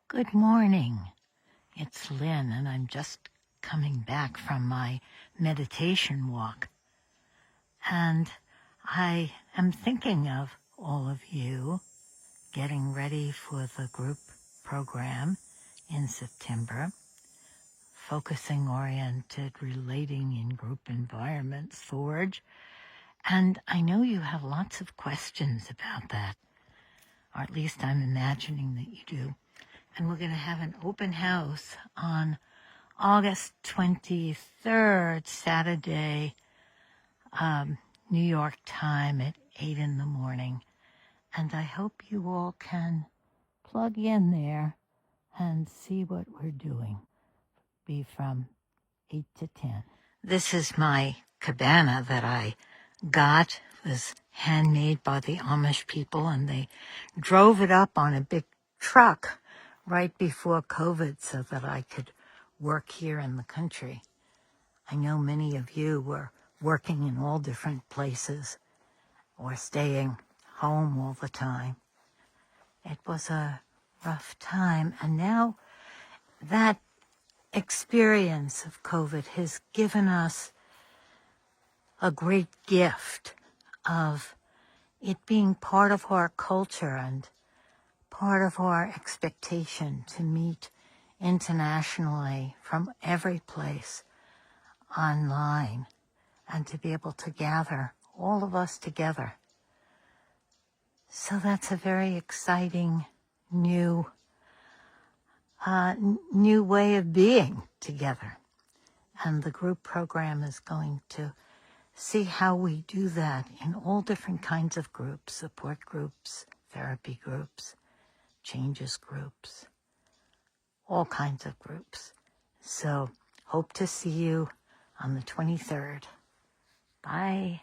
Good morning. It's Lynn, and I'm just coming back from my meditation walk. And I am thinking of all of you getting ready for the group program in September, focusing oriented, relating in group environments, Forge. And I know you have lots of questions about that, or at least I'm imagining that you do. And we're going to have an open house on August 23rd, Saturday, New York time at 8 in the morning. And I hope you all can plug in there and see what we're doing. Be from 8 to 10. This is my cabana that I got. It was handmade by the Amish people, and they drove it up on a big truck right before COVID so that I could work here in the country. I know many of you were working in all different places or staying home all the time. It was a rough time, and now that experience of COVID has given us a great gift of it being part of our culture and part of our expectation to meet internationally from every place online and to be able to gather all of us together. So that's a very exciting new way of being together. And the group program is going to see how we do that in all different kinds of groups, support groups, therapy groups, changes groups, all kinds of groups. So hope to see you on the 23rd. Bye.